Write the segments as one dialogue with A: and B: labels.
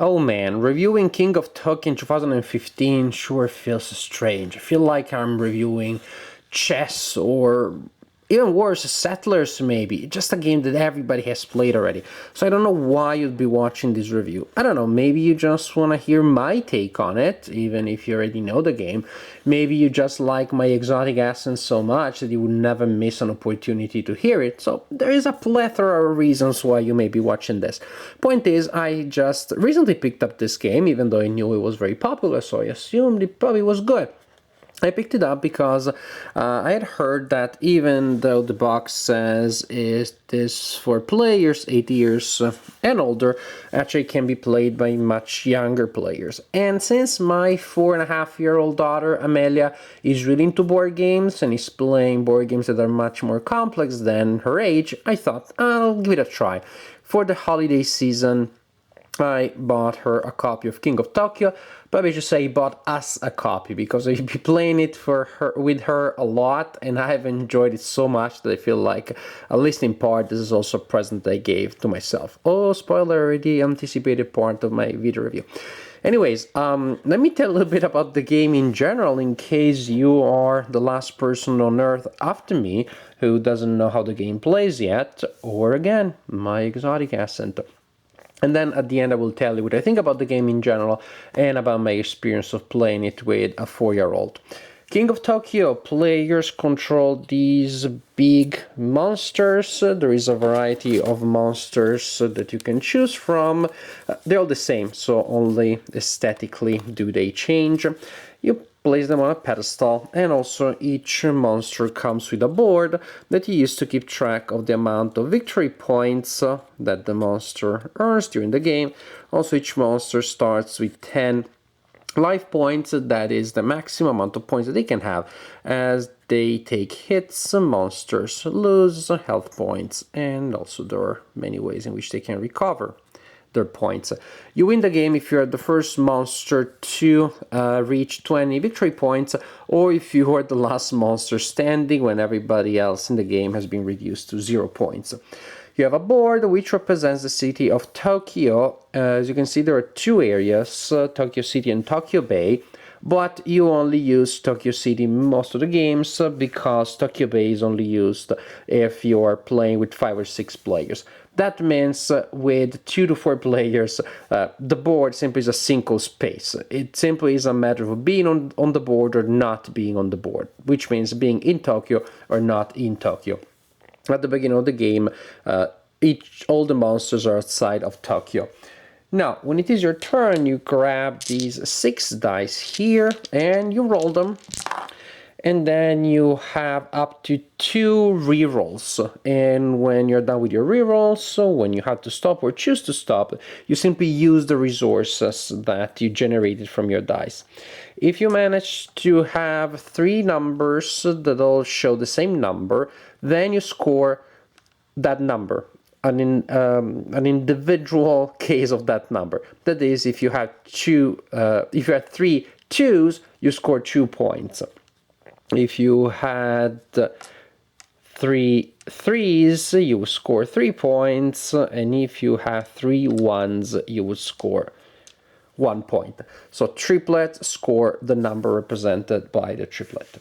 A: Oh man, reviewing King of Tokyo in 2015 sure feels strange. I feel like I'm reviewing chess or even worse, Settlers maybe. Just a game that everybody has played already. So I don't know why you'd be watching this review. I don't know, maybe you just want to hear my take on it, even if you already know the game. Maybe you just like my exotic essence so much that you would never miss an opportunity to hear it. So there is a plethora of reasons why you may be watching this. Point is, I just recently picked up this game, even though I knew it was very popular, so I assumed it probably was good. I picked it up because I had heard that even though the box says it is for players 8 years and older, actually can be played by much younger players. And since my 4.5-year-old daughter Amelia is really into board games and is playing board games that are much more complex than her age, I thought I'll give it a try. For the holiday season, I bought her a copy of King of Tokyo, but I should say bought us a copy because I've been playing it with her a lot, and I have enjoyed it so much that I feel like, at least in part, this is also a present I gave to myself. Oh, spoiler already, anticipated part of my video review. Anyways, let me tell a little bit about the game in general in case you are the last person on earth after me who doesn't know how the game plays yet, or again, my exotic accent. And then at the end I will tell you what I think about the game in general and about my experience of playing it with a 4-year-old. King of Tokyo, players control these big monsters. There is a variety of monsters that you can choose from. They're all the same, so only aesthetically do they change. You place them on a pedestal, and also each monster comes with a board that you use to keep track of the amount of victory points that the monster earns during the game. Also, each monster starts with 10 life points, that is the maximum amount of points that they can have. As they take hits, monsters lose health points, and also there are many ways in which they can recover their points. You win the game if you're the first monster to reach 20 victory points, or if you are the last monster standing when everybody else in the game has been reduced to 0 points. You have a board which represents the city of Tokyo. As you can see, there are two areas, Tokyo City and Tokyo Bay, but you only use Tokyo City most of the games because Tokyo Bay is only used if you are playing with 5 or 6 players. That means with 2 to 4 players, the board simply is a single space. It simply is a matter of being on the board or not being on the board, which means being in Tokyo or not in Tokyo. At the beginning of the game, all the monsters are outside of Tokyo. Now, when it is your turn, you grab these 6 dice here and you roll them. And then you have up to 2 rerolls. And when you're done with your rerolls, so when you have to stop or choose to stop, you simply use the resources that you generated from your dice. If you manage to have 3 numbers that all show the same number, then you score that number. An individual case of that number. That is, if you have 3 twos, you score 2 points. If you had 3 threes, you would score 3 points, and if you have 3 ones, you would score 1 point. So triplet, score the number represented by the triplet.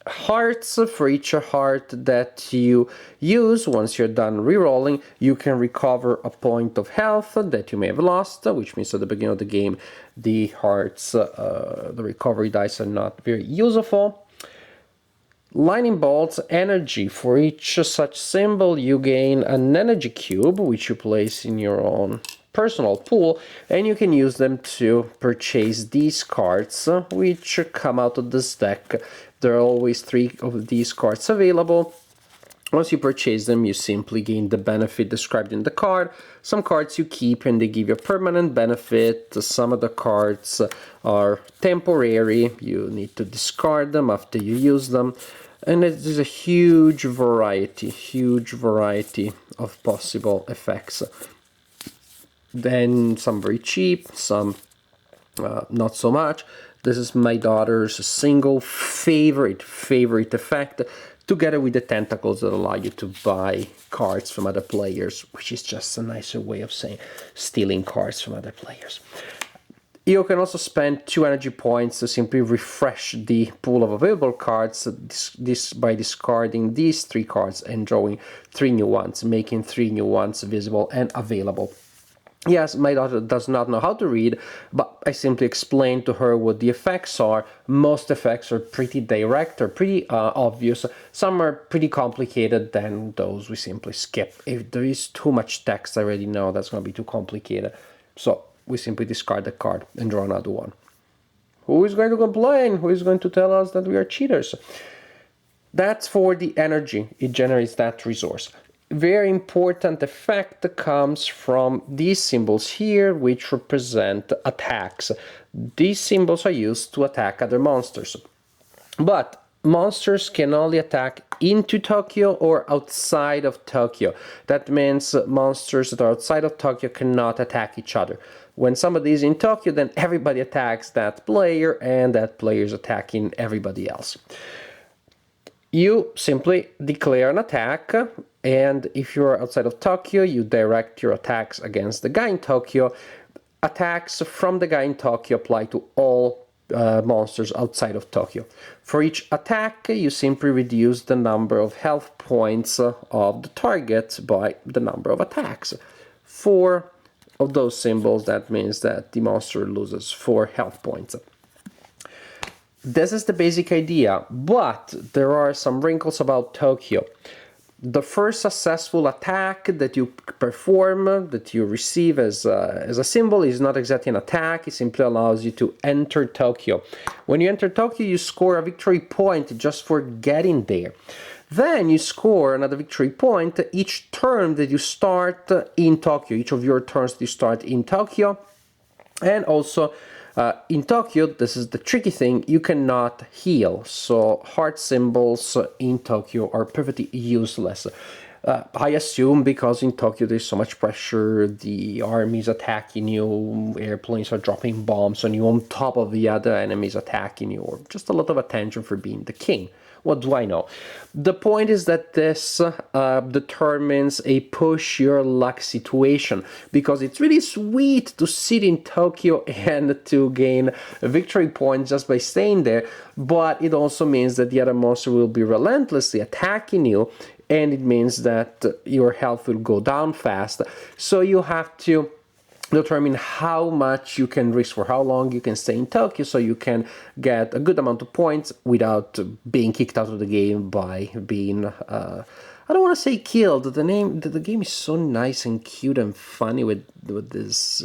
A: Hearts, for each heart that you use, once you're done rerolling, you can recover a point of health that you may have lost, which means at the beginning of the game the hearts, the recovery dice are not very useful. Lightning bolts, energy. For each such symbol you gain an energy cube, which you place in your own personal pool, and you can use them to purchase these cards, which come out of this deck. There are always 3 of these cards available. Once you purchase them, you simply gain the benefit described in the card. Some cards you keep and they give you a permanent benefit. Some of the cards are temporary. You need to discard them after you use them. And it is a huge variety of possible effects. Then some very cheap, some not so much. This is my daughter's single favorite effect. together with the tentacles that allow you to buy cards from other players, which is just a nicer way of saying stealing cards from other players. You can also spend 2 energy points to simply refresh the pool of available cards by discarding these 3 cards and drawing 3 new ones, making 3 new ones visible and available. Yes, my daughter does not know how to read, but I simply explained to her what the effects are. Most effects are pretty direct or pretty obvious. Some are pretty complicated, then those we simply skip. If there is too much text, I already know that's going to be too complicated. So we simply discard the card and draw another one. Who is going to complain? Who is going to tell us that we are cheaters? That's for the energy. It generates that resource. Very important effect comes from these symbols here, which represent attacks. These symbols are used to attack other monsters. But monsters can only attack into Tokyo or outside of Tokyo. That means monsters that are outside of Tokyo cannot attack each other. When somebody is in Tokyo, then everybody attacks that player, and that player is attacking everybody else. You simply declare an attack, and if you're outside of Tokyo, you direct your attacks against the guy in Tokyo. Attacks from the guy in Tokyo apply to all monsters outside of Tokyo. For each attack, you simply reduce the number of health points of the target by the number of attacks. 4 of those symbols, that means that the monster loses 4 health points. This is the basic idea, but there are some wrinkles about Tokyo. The first successful attack that you perform, that you receive as a symbol, is not exactly an attack. It simply allows you to enter Tokyo. When you enter Tokyo, you score a victory point just for getting there. Then you score another victory point each turn that you start in Tokyo, each of your turns that you start in Tokyo. And also, in Tokyo, this is the tricky thing, you cannot heal. So heart symbols in Tokyo are perfectly useless. I assume because in Tokyo there's so much pressure, the army is attacking you, airplanes are dropping bombs on you on top of the other enemies attacking you, or just a lot of attention for being the king. What do I know? The point is that this determines a push your luck situation, because it's really sweet to sit in Tokyo and to gain a victory point just by staying there, but it also means that the other monster will be relentlessly attacking you, and it means that your health will go down fast. So you have to determine how much you can risk, for how long you can stay in Tokyo, so you can get a good amount of points without being kicked out of the game by being, I don't want to say killed. The game is so nice and cute and funny with this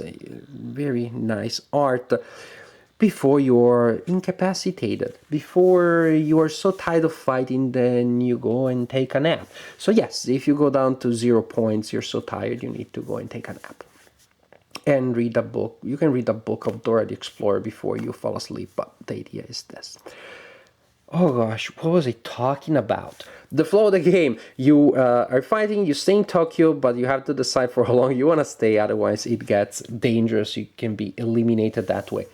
A: very nice art. Before you're incapacitated, before you are so tired of fighting, then you go and take a nap. So yes, if you go down to 0 points, you're so tired, you need to go and take a nap. And read a book. You can read a book of Dora the Explorer before you fall asleep, but the idea is this. Oh gosh, what was I talking about? The flow of the game. You are fighting, you stay in Tokyo, but you have to decide for how long you want to stay, otherwise it gets dangerous, you can be eliminated that way.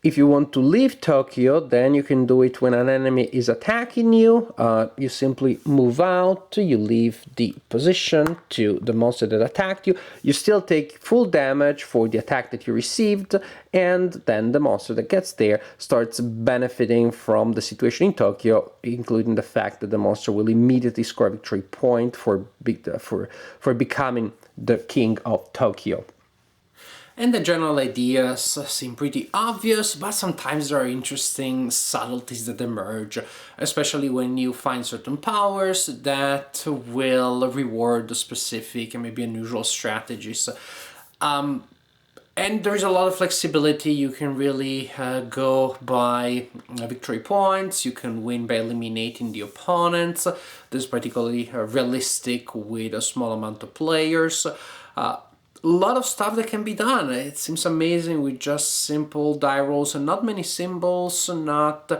A: If you want to leave Tokyo, then you can do it when an enemy is attacking you. You simply move out, you leave the position to the monster that attacked you. You still take full damage for the attack that you received, and then the monster that gets there starts benefiting from the situation in Tokyo, including the fact that the monster will immediately score a victory point for becoming the king of Tokyo. And the general ideas seem pretty obvious, but sometimes there are interesting subtleties that emerge, especially when you find certain powers that will reward the specific and maybe unusual strategies. And there's a lot of flexibility. You can really go by victory points. You can win by eliminating the opponents. This is particularly realistic with a small amount of players. A lot of stuff that can be done. It seems amazing with just simple die rolls and not many symbols, not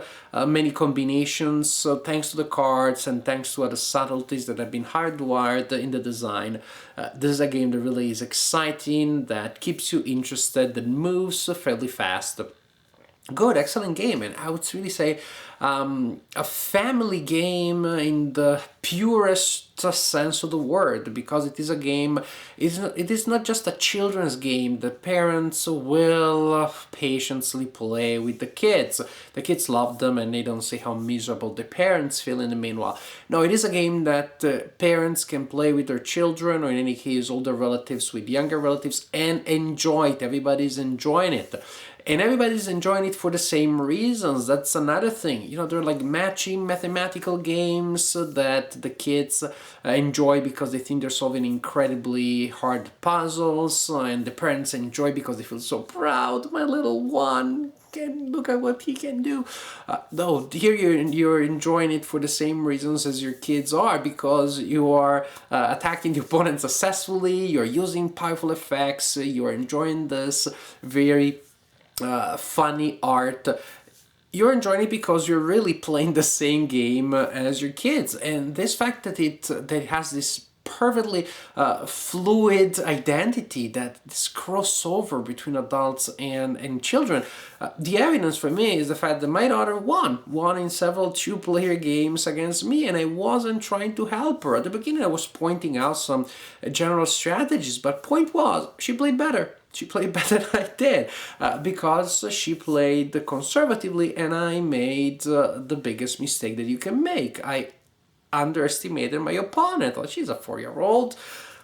A: many combinations. So thanks to the cards and thanks to other subtleties that have been hardwired in the design, this is a game that really is exciting, that keeps you interested, that moves fairly fast. Good, excellent game, and I would really say a family game in the purest sense of the word, because it is a game. It is not just a children's game. The parents will patiently play with the kids. The kids love them, and they don't see how miserable the parents feel in the meanwhile. No, it is a game that parents can play with their children, or in any case, older relatives with younger relatives, and enjoy it. Everybody's enjoying it. And everybody's enjoying it for the same reasons. That's another thing. You know, they're like matching mathematical games that the kids enjoy because they think they're solving incredibly hard puzzles, and the parents enjoy because they feel so proud. My little one can look at what he can do. No, here you're enjoying it for the same reasons as your kids are, because you are attacking the opponent successfully. You're using powerful effects. You're enjoying this very funny art. You're enjoying it because you're really playing the same game as your kids, and this fact that it has this perfectly fluid identity, that this crossover between adults and children. The evidence for me is the fact that my daughter won in several two-player games against me, and I wasn't trying to help her. At the beginning I was pointing out some general strategies, but point was, she played better. She played better than I did because she played conservatively, and I made the biggest mistake that you can make. I underestimated my opponent. Well, she's a 4-year-old.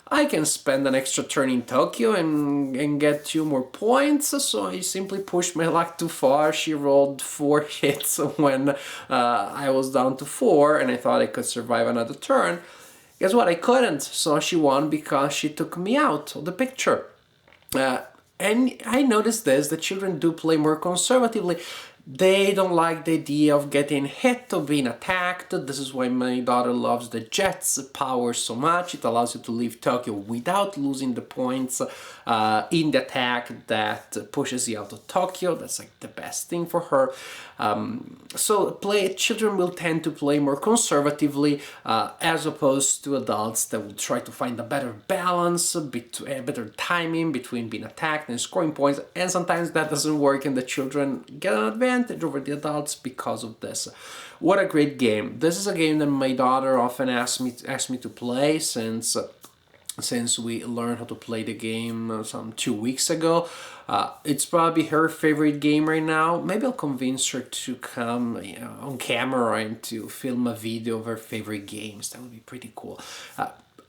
A: I can spend an extra turn in Tokyo and get 2 more points, so I simply pushed my luck too far. She rolled 4 hits when I was down to 4, and I thought I could survive another turn. Guess what? I couldn't, so she won because she took me out of the picture. And I noticed this, the children do play more conservatively. They don't like the idea of getting hit or being attacked. This is why my daughter loves the Jet's power so much. It allows you to leave Tokyo without losing the points in the attack that pushes you out of Tokyo. That's like the best thing for her. So children will tend to play more conservatively as opposed to adults that will try to find a better balance, better timing between being attacked and scoring points, and sometimes that doesn't work and the children get an advantage over the adults because of this. What a great game. This is a game that my daughter often asks me to play since we learned how to play the game some 2 weeks ago. It's probably her favorite game right now. Maybe I'll convince her to come on camera and to film a video of her favorite games. That would be pretty cool.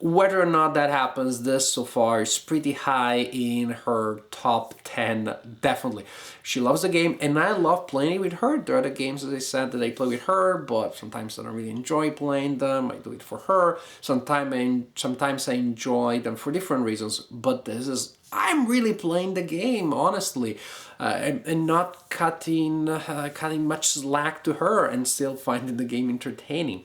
A: Whether or not that happens, this so far is pretty high in her top 10, definitely. She loves the game, and I love playing it with her. There are the games, as I said, that I play with her, but sometimes I don't really enjoy playing them. I do it for her. Sometimes I enjoy them for different reasons, but I'm really playing the game, honestly, and not cutting much slack to her, and still finding the game entertaining.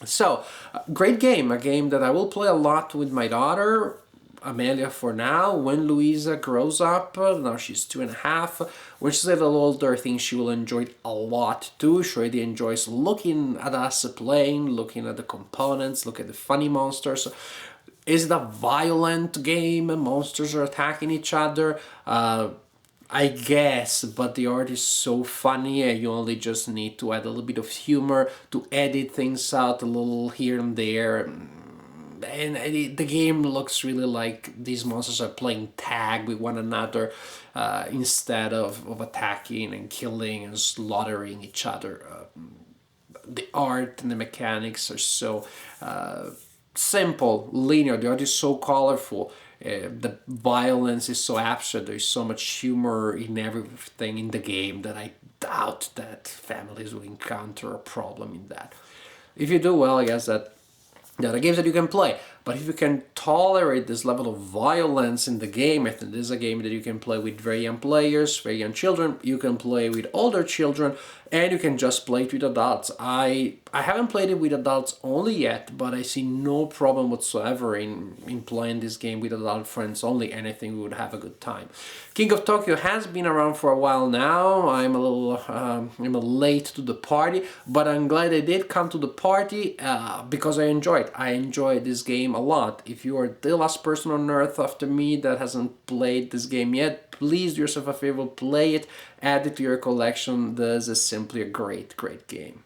A: So, great game, a game that I will play a lot with my daughter, Amelia, for now. When Louisa grows up, now she's 2.5, when she's a little older, I think she will enjoy it a lot too. She already enjoys looking at us playing, looking at the components, look at the funny monsters. Is it a violent game? Monsters are attacking each other? I guess, but the art is so funny, and you only just need to add a little bit of humor to edit things out a little here and there. And the game looks really like these monsters are playing tag with one another instead of attacking and killing and slaughtering each other. The art and the mechanics are so simple, linear. The art is so colorful. The violence is so absurd. There's so much humor in everything in the game that I doubt that families will encounter a problem in that. If you do, well, I guess that there are games that you can play. But if you can tolerate this level of violence in the game, I think this is a game that you can play with very young players, very young children. You can play with older children, and you can just play it with adults. I haven't played it with adults only yet, but I see no problem whatsoever in playing this game with adult friends only, and I think we would have a good time. King of Tokyo has been around for a while now. I'm a late to the party, but I'm glad I did come to the party because I enjoy it. I enjoy this game a lot. If you are the last person on earth after me that hasn't played this game yet, please do yourself a favor, play it, add it to your collection. This is simply a great, great game.